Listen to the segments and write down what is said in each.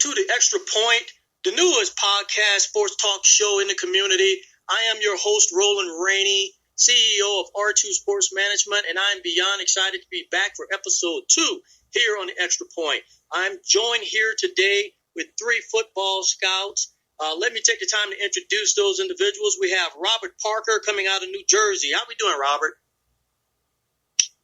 to the Extra Point, the newest podcast sports talk show in the community. I am your host, Roland Rainey, CEO of R2 Sports Management, and I'm beyond excited to be back for episode 2 here on the Extra Point. I'm joined here today with 3 football scouts. Let me take the time to introduce those individuals. We have Robert Parker coming out of New Jersey. How we doing, Robert?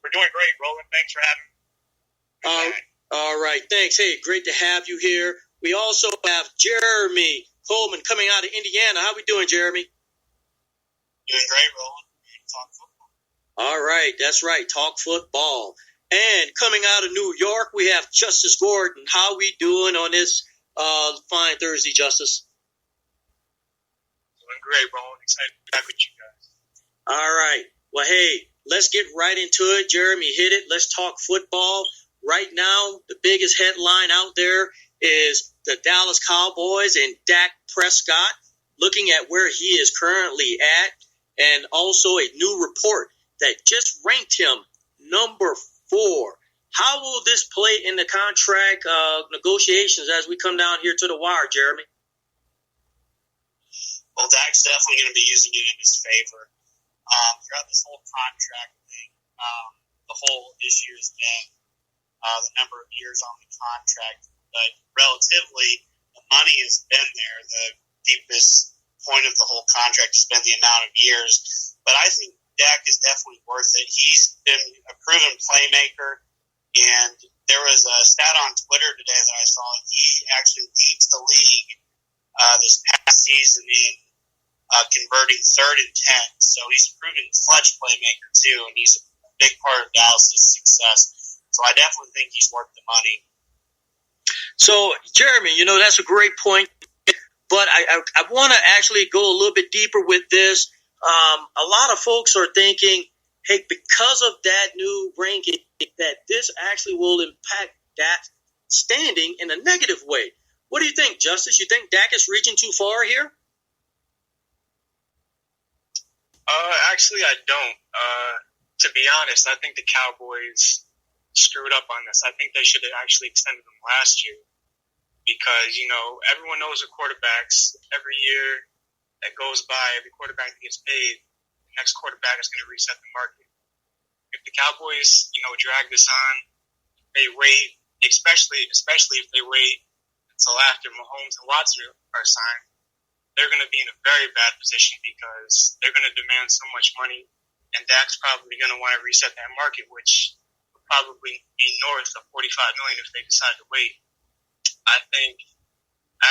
We're doing great, Roland. Thanks for having me. All right, thanks. Hey, great to have you here. We also have Jeremy Coleman coming out of Indiana. How we doing, Jeremy? Doing great, Roland. Talk football. All right, that's right. Talk football. And coming out of New York, we have Justice Gordon. How we doing on this fine Thursday, Justice? Doing great, Roland. Excited to be back with you guys. All right. Well, hey, let's get right into it. Jeremy hit it. Let's talk football. Right now, the biggest headline out there is the Dallas Cowboys and Dak Prescott, looking at where he is currently at, and also a new report that just ranked him number 4. How will this play in the contract negotiations as we come down here to the wire, Jeremy? Well, Dak's definitely going to be using it in his favor. Throughout this whole contract thing, the whole issue has been the number of years on the contract, but relatively, the money has been there. The deepest point of the whole contract has been the amount of years. But I think Dak is definitely worth it. He's been a proven playmaker, and there was a stat on Twitter today that I saw. He actually leads the league this past season in converting 3rd and 10. So he's a proven clutch playmaker, too, and he's a big part of Dallas' success. So I definitely think he's worth the money. So, Jeremy, that's a great point. But I want to actually go a little bit deeper with this. A lot of folks are thinking, hey, because of that new ranking, that this actually will impact Dak's standing in a negative way. What do you think, Justice? You think Dak is reaching too far here? Actually, I don't. To be honest, I think the Cowboys screwed up on this. I think they should have actually extended them last year because, everyone knows the quarterbacks. Every year that goes by, every quarterback that gets paid, the next quarterback is going to reset the market. If the Cowboys, drag this on, they wait, especially if they wait until after Mahomes and Watson are signed, they're going to be in a very bad position because they're going to demand so much money, and Dak's probably going to want to reset that market, which probably be north of $45 million if they decide to wait. I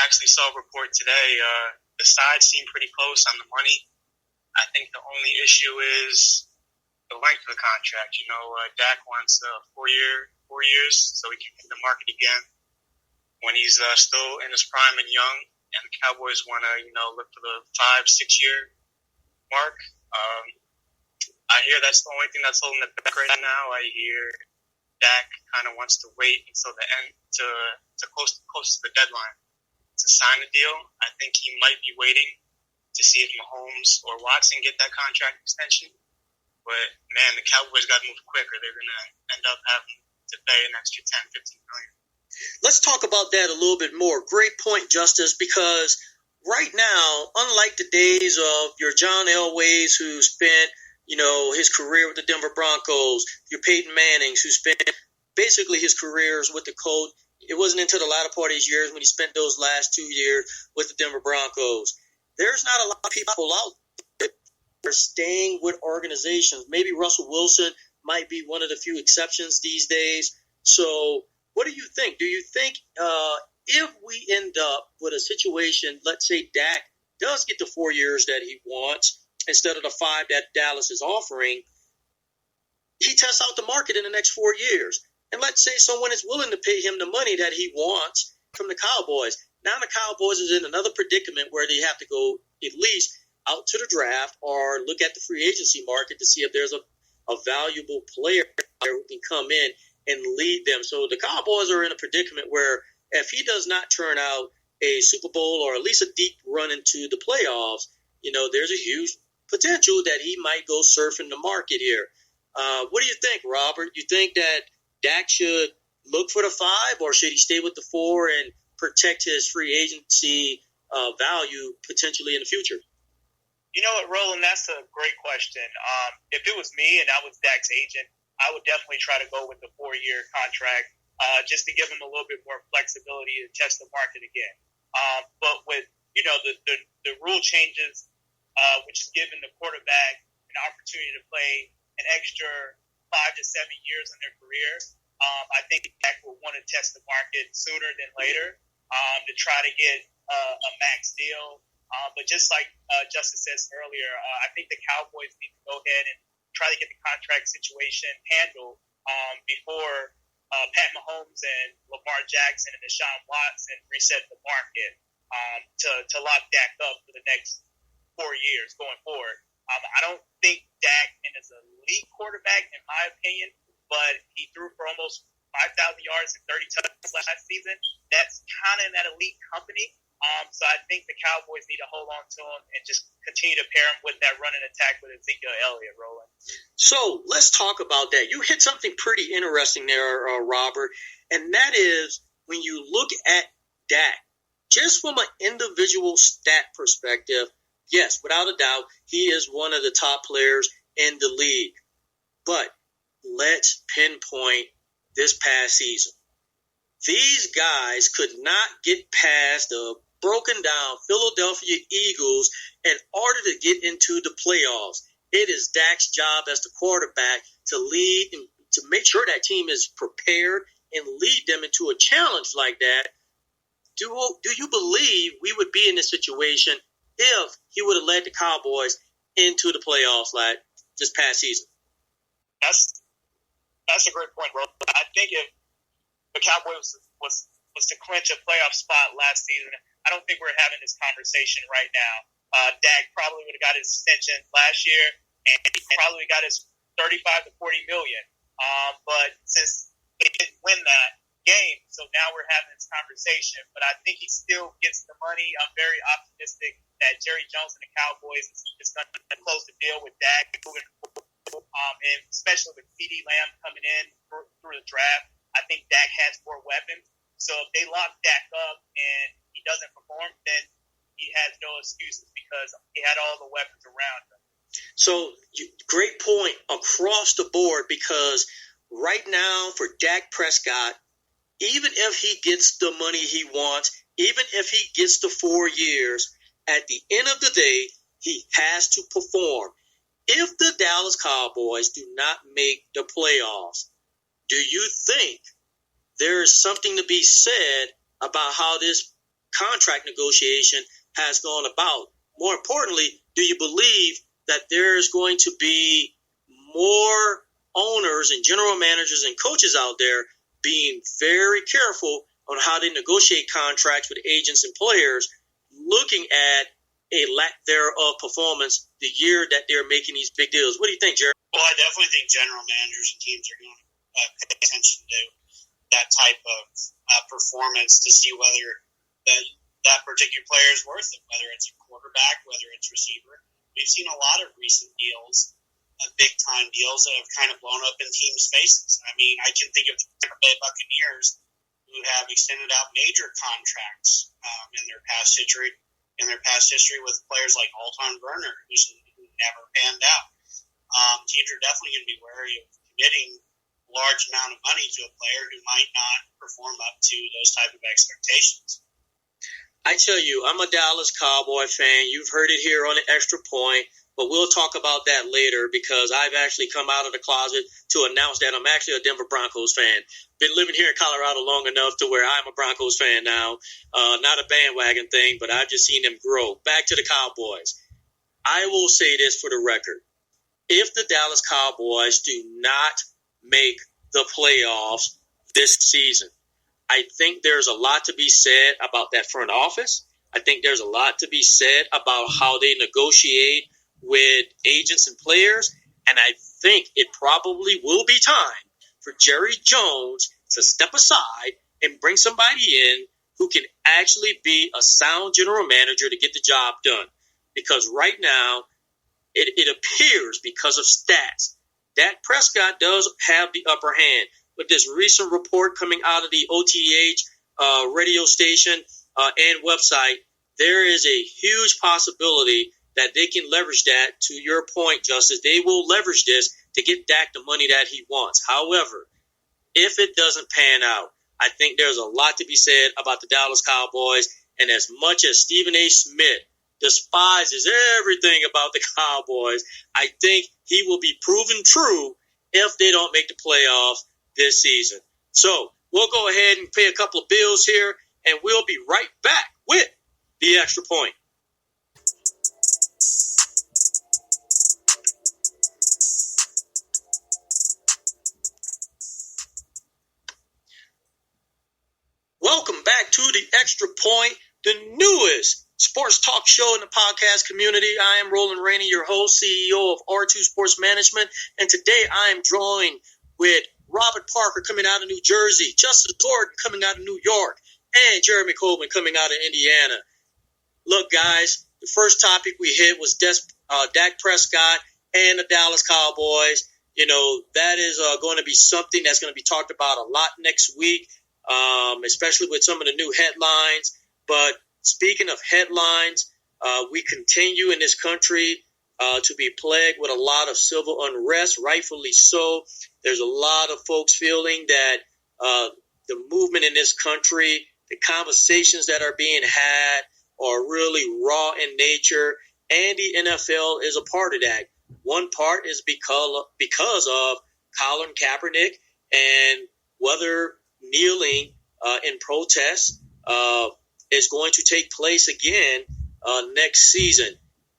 actually saw a report today. The sides seem pretty close on the money. I think the only issue is the length of the contract. Dak wants 4 years so he can hit the market again when he's still in his prime and young, and the Cowboys want to, look for the 5-6 year mark. I hear that's the only thing that's holding it back right now. I hear Dak kind of wants to wait until the end, to close to the deadline to sign a deal. I think he might be waiting to see if Mahomes or Watson get that contract extension. But, man, the Cowboys got to move quick or they're going to end up having to pay an extra $10-15 million. Let's talk about that a little bit more. Great point, Justice, because right now, unlike the days of your John Elways, who spent his career with the Denver Broncos, your Peyton Mannings, who spent basically his careers with the Colts. It wasn't until the latter part of his years when he spent those last 2 years with the Denver Broncos. There's not a lot of people out there that are staying with organizations. Maybe Russell Wilson might be one of the few exceptions these days. So what do you think? Do you think if we end up with a situation, let's say Dak does get the 4 years that he wants, instead of the 5 that Dallas is offering, he tests out the market in the next 4 years. And let's say someone is willing to pay him the money that he wants from the Cowboys. Now the Cowboys is in another predicament where they have to go at least out to the draft or look at the free agency market to see if there's a valuable player there who can come in and lead them. So the Cowboys are in a predicament where if he does not turn out a Super Bowl or at least a deep run into the playoffs, there's a huge potential that he might go surfing the market here. What do you think, Robert? You think that Dak should look for the 5, or should he stay with the 4 and protect his free agency value potentially in the future? You know what, Roland, that's a great question. If it was me and I was Dak's agent, I would definitely try to go with the 4-year contract just to give him a little bit more flexibility to test the market again. But with, the rule changes, which is giving the quarterback an opportunity to play an extra 5 to 7 years in their career, I think Dak will want to test the market sooner than later to try to get a max deal. But just like Justice says earlier, I think the Cowboys need to go ahead and try to get the contract situation handled before Pat Mahomes and Lamar Jackson and Deshaun Watson reset the market to lock Dak up for the next 4 years going forward. I don't think Dak is an elite quarterback, in my opinion, but he threw for almost 5,000 yards and 30 touchdowns last season. That's kind of in that elite company. So I think the Cowboys need to hold on to him and just continue to pair him with that running attack with Ezekiel Elliott, Roland. So let's talk about that. You hit something pretty interesting there, Robert, and that is when you look at Dak, just from an individual stat perspective, yes, without a doubt, he is one of the top players in the league. But let's pinpoint this past season. These guys could not get past the broken down Philadelphia Eagles in order to get into the playoffs. It is Dak's job as the quarterback to lead and to make sure that team is prepared and lead them into a challenge like that. Do you believe we would be in this situation if he would have led the Cowboys into the playoffs like this past season? That's a great point, bro. I think if the Cowboys was to clinch a playoff spot last season, I don't think we're having this conversation right now. Dak probably would have got his extension last year, and he probably got his 35 to 40 million. But since they didn't win that game, so now we're having this conversation. But I think he still gets the money. I'm very optimistic that Jerry Jones and the Cowboys is going to close the deal with Dak moving forward, and especially with CD Lamb coming in through the draft. I think Dak has more weapons. So if they lock Dak up and he doesn't perform, then he has no excuses because he had all the weapons around him. So great point across the board, because right now for Dak Prescott, even if he gets the money he wants, even if he gets the 4 years, at the end of the day, he has to perform. If the Dallas Cowboys do not make the playoffs, do you think there is something to be said about how this contract negotiation has gone about? More importantly, do you believe that there's going to be more owners and general managers and coaches out there being very careful on how they negotiate contracts with agents and players, looking at a lack thereof performance the year that they're making these big deals? What do you think, Jerry? Well, I definitely think general managers and teams are going to pay attention to that type of performance to see whether that particular player is worth it, whether it's a quarterback, whether it's receiver. We've seen a lot of recent deals, big-time deals that have kind of blown up in teams' faces. I mean, I can think of the Tampa Bay Buccaneers who have extended out major contracts in their past history with players like Alton Werner, who never panned out. Teams are definitely going to be wary of committing a large amount of money to a player who might not perform up to those type of expectations. I tell you, I'm a Dallas Cowboy fan. You've heard it here on the Extra Point, but we'll talk about that later because I've actually come out of the closet to announce that I'm actually a Denver Broncos fan. Been living here in Colorado long enough to where I'm a Broncos fan now. Not a bandwagon thing, but I've just seen them grow. Back to the Cowboys. I will say this for the record. If the Dallas Cowboys do not make the playoffs this season, I think there's a lot to be said about that front office. I think there's a lot to be said about how they negotiate with agents and players. And I think it probably will be time for Jerry Jones to step aside and bring somebody in who can actually be a sound general manager to get the job done. Because right now, it appears because of stats, Dak Prescott does have the upper hand. With this recent report coming out of the OTH radio station and website, there is a huge possibility that they can leverage that. To your point, Justice, they will leverage this to get Dak the money that he wants. However, if it doesn't pan out, I think there's a lot to be said about the Dallas Cowboys. And as much as Stephen A. Smith despises everything about the Cowboys, I think he will be proven true if they don't make the playoffs this season. So we'll go ahead and pay a couple of bills here, and we'll be right back with the Extra Point. Welcome back to the Extra Point, the newest sports talk show in the podcast community. I am Roland Rainey, your host, CEO of R2 Sports Management, and today I am joined with Robert Parker coming out of New Jersey, Justice Gordon coming out of New York, and Jeremy Coleman coming out of Indiana. Look, guys, the first topic we hit was Dak Prescott and the Dallas Cowboys. You know, that is going to be something that's going to be talked about a lot next week. Especially with some of the new headlines. But speaking of headlines, we continue in this country to be plagued with a lot of civil unrest, rightfully so. There's a lot of folks feeling that the movement in this country, the conversations that are being had are really raw in nature, and the NFL is a part of that. One part is because of Colin Kaepernick and whether kneeling in protest is going to take place again next season.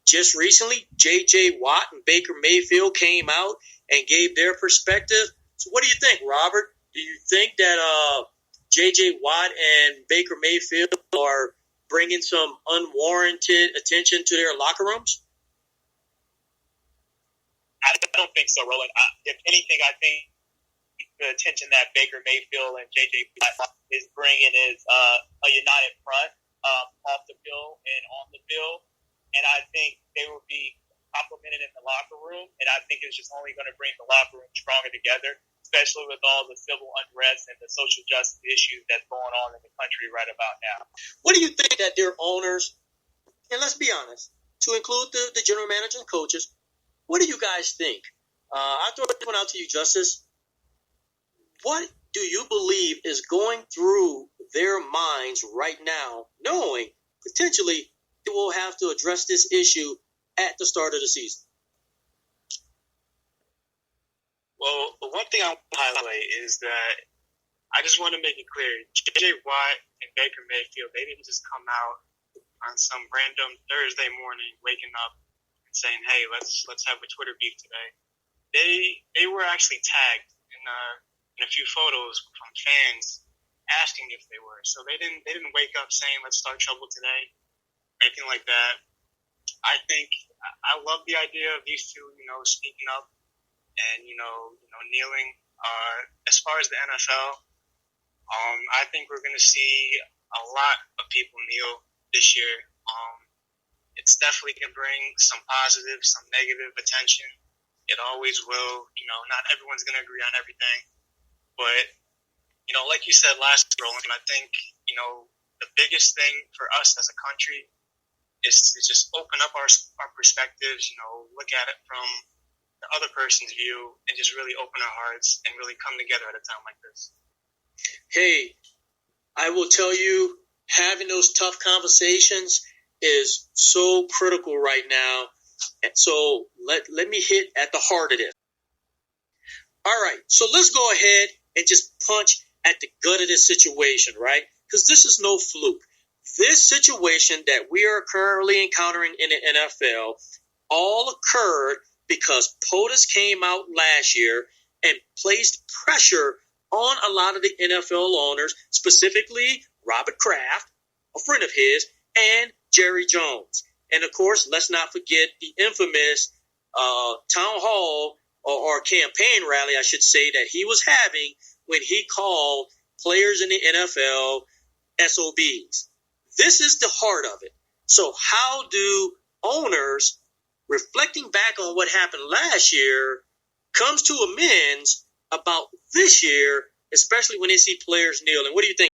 Just recently, J.J. Watt and Baker Mayfield came out and gave their perspective. So what do you think, Robert? Do you think that J.J. Watt and Baker Mayfield are bringing some unwarranted attention to their locker rooms? I don't think so, Roland. If anything, I think the attention that Baker Mayfield and J.J. Watt is bringing is a united front off the field and on the field. And I think they will be complimented in the locker room. And I think it's just only going to bring the locker room stronger together, especially with all the civil unrest and the social justice issues that's going on in the country right about now. What do you think that their owners, and let's be honest, to include the general manager and coaches, what do you guys think? I'll throw this one out to you, Justice. What do you believe is going through their minds right now, knowing potentially they will have to address this issue at the start of the season? Well, the one thing I want to highlight is that I just want to make it clear, J.J. Watt and Baker Mayfield, they didn't just come out on some random Thursday morning waking up and saying, hey, let's have a Twitter beef today. They were actually tagged in a few photos from fans asking if they were. So they didn't wake up saying, let's start trouble today, anything like that. I think I love the idea of these two, speaking up and, kneeling. As far as the NFL, I think we're going to see a lot of people kneel this year. It's definitely going to bring some positive, some negative attention. It always will. Not everyone's going to agree on everything. But, like you said last week, Roland, I think, the biggest thing for us as a country is to just open up our perspectives, look at it from the other person's view and just really open our hearts and really come together at a time like this. Hey, I will tell you, having those tough conversations is so critical right now. And so let me hit at the heart of this. All right, so let's go ahead and just punch at the gut of this situation, right? Because this is no fluke. This situation that we are currently encountering in the NFL all occurred because POTUS came out last year and placed pressure on a lot of the NFL owners, specifically Robert Kraft, a friend of his, and Jerry Jones. And, of course, let's not forget the infamous town hall or campaign rally, I should say, that he was having when he called players in the NFL SOBs. This is the heart of it. So how do owners, reflecting back on what happened last year, comes to amends about this year, especially when they see players kneeling? What do you think?